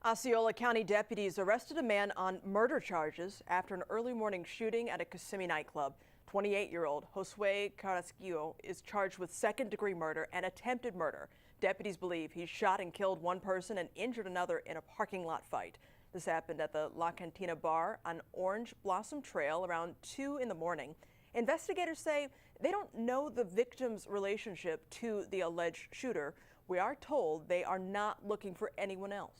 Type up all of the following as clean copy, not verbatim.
Osceola County deputies arrested a man on murder charges after an early morning shooting at a Kissimmee nightclub. 28-year-old Josue Carrasquillo is charged with second-degree murder and attempted murder. Deputies believe he shot and killed one person and injured another in a parking lot fight. This happened at the La Cantina bar on Orange Blossom Trail around 2 in the morning. Investigators say they don't know the victim's relationship to the alleged shooter. We are told they are not looking for anyone else.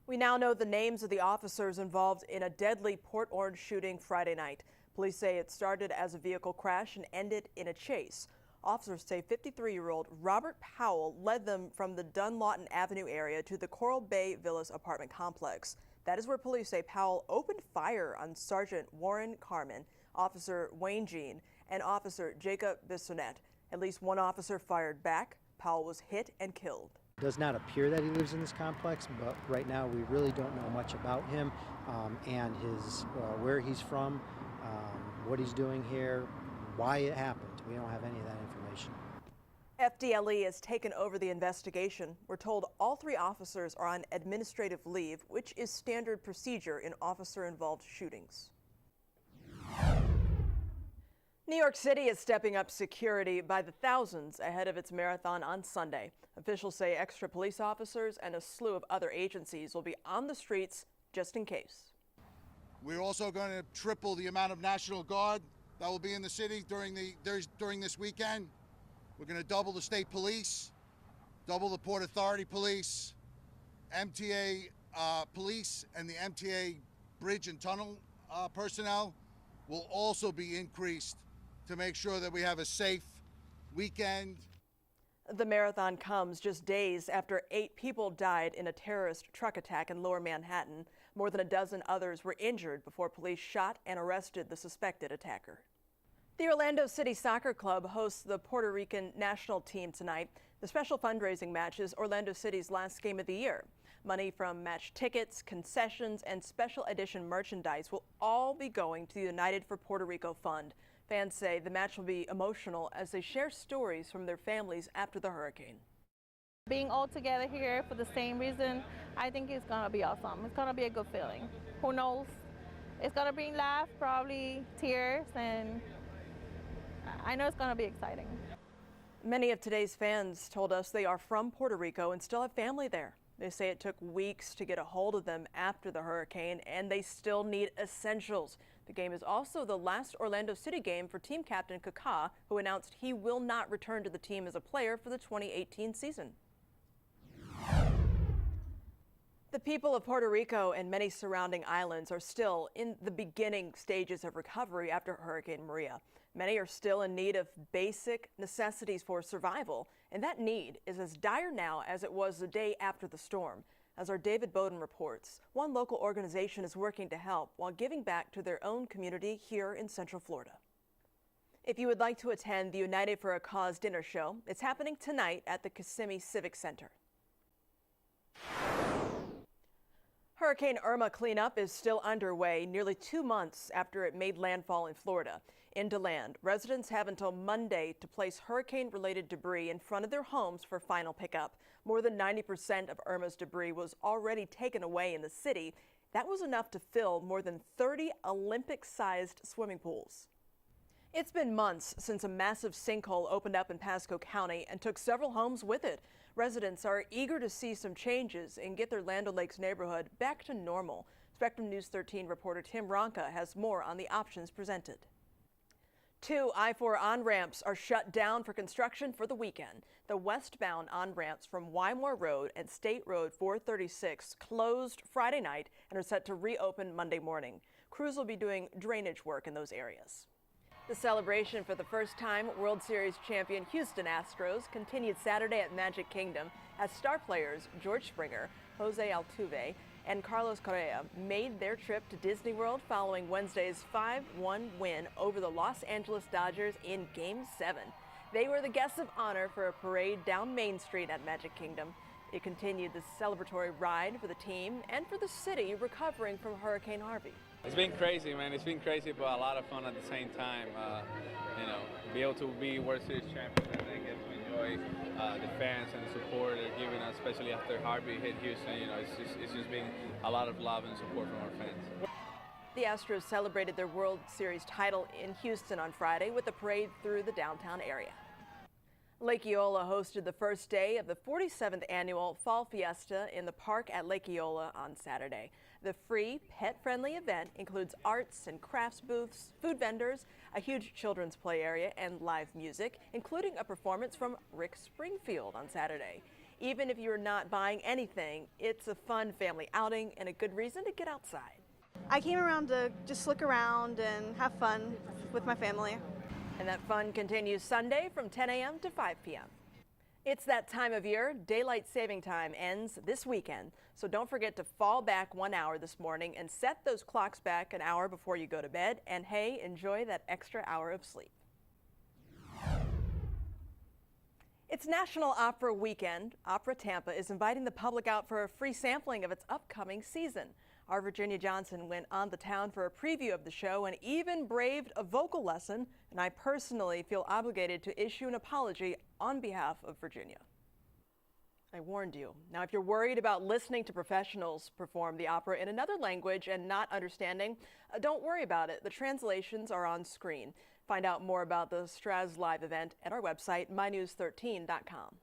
We now know the names of the officers involved in a deadly Port Orange shooting Friday night. Police say it started as a vehicle crash and ended in a chase. Officers say 53-year-old Robert Powell led them from the Dunlawton Avenue area to the Coral Bay Villas apartment complex. That is where police say Powell opened fire on Sergeant Warren Carmen, Officer Wayne Jean, and Officer Jacob Bissonette. At least one officer fired back. Powell was hit and killed. It does not appear that he lives in this complex, but right now we really don't know much about him and his where he's from, what he's doing here, why it happened. We don't have any of that information. FDLE has taken over the investigation. We're told all 3 officers are on administrative leave, which is standard procedure in officer-involved shootings. New York City is stepping up security by the thousands ahead of its marathon on Sunday. Officials say extra police officers and a slew of other agencies will be on the streets just in case. We're also going to triple the amount of National Guard that will be in the city during this weekend. We're going to double the state police, double the Port Authority police, MTA police, and the MTA bridge and tunnel personnel will also be increased to make sure that we have a safe weekend. The marathon comes just days after 8 people died in a terrorist truck attack in Lower Manhattan. More than a dozen others were injured before police shot and arrested the suspected attacker. The Orlando City Soccer Club hosts the Puerto Rican national team tonight. The special fundraising match is Orlando City's last game of the year. Money from match tickets, concessions, and special edition merchandise will all be going to the United for Puerto Rico Fund. Fans say the match will be emotional as they share stories from their families after the hurricane. Being all together here for the same reason, I think it's going to be awesome. It's going to be a good feeling. Who knows? It's going to bring laughs, probably tears, and I know it's going to be exciting. Many of today's fans told us they are from Puerto Rico and still have family there. They say it took weeks to get a hold of them after the hurricane, and they still need essentials. The game is also the last Orlando City game for team captain Kaká, who announced he will not return to the team as a player for the 2018 season. The people of Puerto Rico and many surrounding islands are still in the beginning stages of recovery after Hurricane Maria. Many are still in need of basic necessities for survival, and that need is as dire now as it was the day after the storm. As our David Bowden reports, one local organization is working to help while giving back to their own community here in Central Florida. If you would like to attend the United for a Cause dinner show, it's happening tonight at the Kissimmee Civic Center. Hurricane Irma cleanup is still underway nearly 2 months after it made landfall in Florida. In DeLand, residents have until Monday to place hurricane-related debris in front of their homes for final pickup. More than 90% of Irma's debris was already taken away in the city. That was enough to fill more than 30 Olympic-sized swimming pools. It's been months since a massive sinkhole opened up in Pasco County and took several homes with it. Residents are eager to see some changes and get their Land O'Lakes neighborhood back to normal. Spectrum News 13 reporter Tim Ronca has more on the options presented. 2 I-4 on-ramps are shut down for construction for the weekend. The westbound on-ramps from Wymore Road and State Road 436 closed Friday night and are set to reopen Monday morning. Crews will be doing drainage work in those areas. The celebration for the first time World Series champion Houston Astros continued Saturday at Magic Kingdom as star players George Springer, Jose Altuve, and Carlos Correa made their trip to Disney World following Wednesday's 5-1 win over the Los Angeles Dodgers in Game 7. They were the guests of honor for a parade down Main Street at Magic Kingdom. It continued the celebratory ride for the team and for the city recovering from Hurricane Harvey. It's been crazy, man. It's been crazy, but a lot of fun at the same time. Be able to be World Series champions and then get to enjoy enjoy the fans and the support they're giving us, especially after Harvey hit Houston. You know, it's just been a lot of love and support from our fans. The Astros celebrated their World Series title in Houston on Friday with a parade through the downtown area. Lake Eola hosted the first day of the 47th annual Fall Fiesta in the park at Lake Eola on Saturday. The free, pet-friendly event includes arts and crafts booths, food vendors, a huge children's play area, and live music, including a performance from Rick Springfield on Saturday. Even if you're not buying anything, it's a fun family outing and a good reason to get outside. I came around to just look around and have fun with my family. And that fun continues Sunday from 10 a.m. to 5 p.m. It's that time of year. Daylight saving time ends this weekend, so don't forget to fall back 1 hour this morning and set those clocks back an hour before you go to bed. And hey, enjoy that extra hour of sleep. It's National Opera Weekend. Opera Tampa is inviting the public out for a free sampling of its upcoming season. Our Virginia Johnson went on the town for a preview of the show and even braved a vocal lesson, and I personally feel obligated to issue an apology on behalf of Virginia. I warned you. Now, if you're worried about listening to professionals perform the opera in another language and not understanding, don't worry about it. The translations are on screen. Find out more about the Straz Live event at our website, mynews13.com.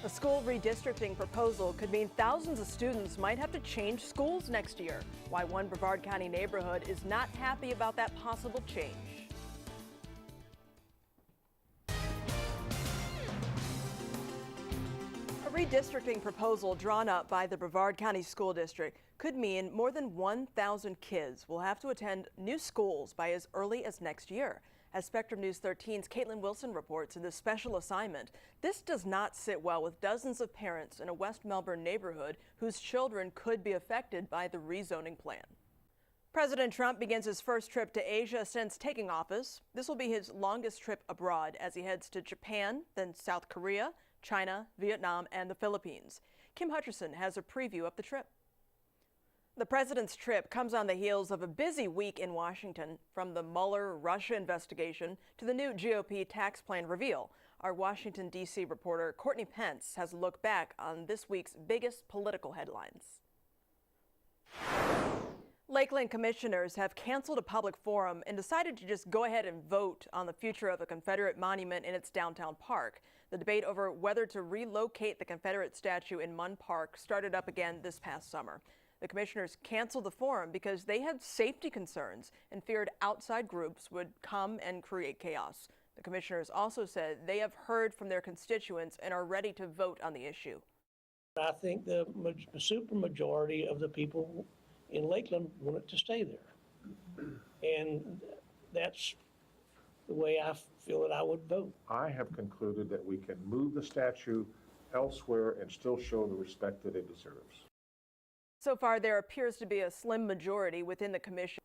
A school redistricting proposal could mean thousands of students might have to change schools next year. Why one Brevard County neighborhood is not happy about that possible change. A redistricting proposal drawn up by the Brevard County School District could mean more than 1,000 kids will have to attend new schools by as early as next year. As Spectrum News 13's Caitlin Wilson reports in this special assignment, this does not sit well with dozens of parents in a West Melbourne neighborhood whose children could be affected by the rezoning plan. President Trump begins his first trip to Asia since taking office. This will be his longest trip abroad as he heads to Japan, then South Korea, China, Vietnam, and the Philippines. Kim Hutcherson has a preview of the trip. The president's trip comes on the heels of a busy week in Washington, from the Mueller Russia investigation to the new GOP tax plan reveal. Our Washington, D.C. reporter Courtney Pence has a look back on this week's biggest political headlines. Lakeland commissioners have canceled a public forum and decided to just go ahead and vote on the future of a Confederate monument in its downtown park. The debate over whether to relocate the Confederate statue in Munn Park started up again this past summer. The commissioners canceled the forum because they had safety concerns and feared outside groups would come and create chaos. The commissioners also said they have heard from their constituents and are ready to vote on the issue. I think the supermajority of the people in Lakeland want it to stay there. And that's the way I feel that I would vote. I have concluded that we can move the statue elsewhere and still show the respect that it deserves. So far, there appears to be a slim majority within the commission.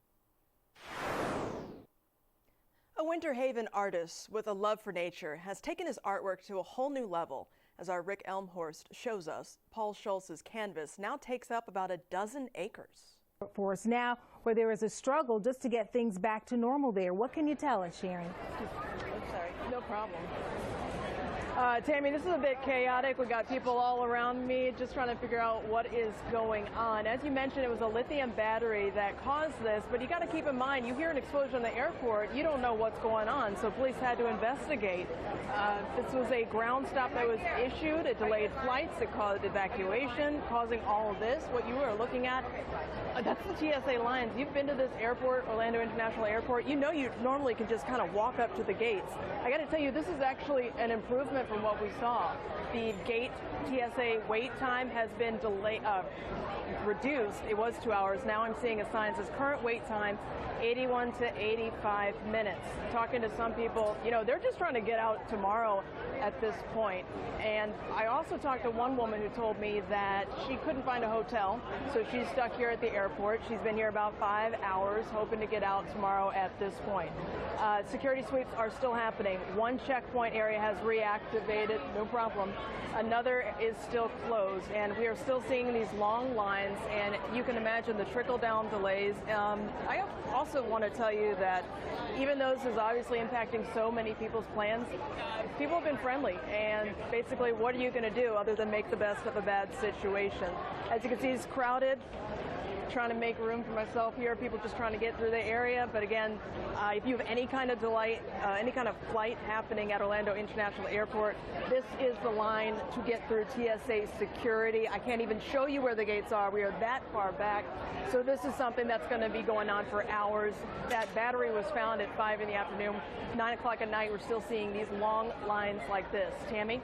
A Winter Haven artist with a love for nature has taken his artwork to a whole new level. As our Rick Elmhorst shows us, Paul Schultz's canvas now takes up about a dozen acres. For us now, where there is a struggle just to get things back to normal there. What can you tell us, Sharon? I'm sorry, no problem. Tammy, this is a bit chaotic. We got people all around me just trying to figure out what is going on. As you mentioned, it was a lithium battery that caused this, but you got to keep in mind, you hear an explosion in the airport, you don't know what's going on, so police had to investigate. This was a ground stop that was issued. It delayed flights. It caused evacuation, causing all of this. What you are looking at, that's the TSA lines. You've been to this airport, Orlando International Airport. You know you normally can just kind of walk up to the gates. I got to tell you, this is actually an improvement from what we saw. The gate TSA wait time has been reduced. It was 2 hours. Now I'm seeing a sign that says current wait time 81 to 85 minutes. Talking to some people, you know, they're just trying to get out tomorrow at this point. And I also talked to one woman who told me that she couldn't find a hotel, so she's stuck here at the airport. She's been here about 5 hours, hoping to get out tomorrow at this point. Security sweeps are still happening. One checkpoint area has activated, no problem. Another is still closed, and we are still seeing these long lines, and you can imagine the trickle-down delays. I also want to tell you that even though this is obviously impacting so many people's plans, people have been friendly, and basically what are you going to do other than make the best of a bad situation? As you can see, it's crowded. Trying to make room for myself here, people just trying to get through the area. But again, if you have any kind of delay, any kind of flight happening at Orlando International Airport, this is the line to get through TSA security. I can't even show you where the gates are. We are that far back. So this is something that's going to be going on for hours. That battery was found at 5 in the afternoon. 9 o'clock at night, we're still seeing these long lines like this. Tammy?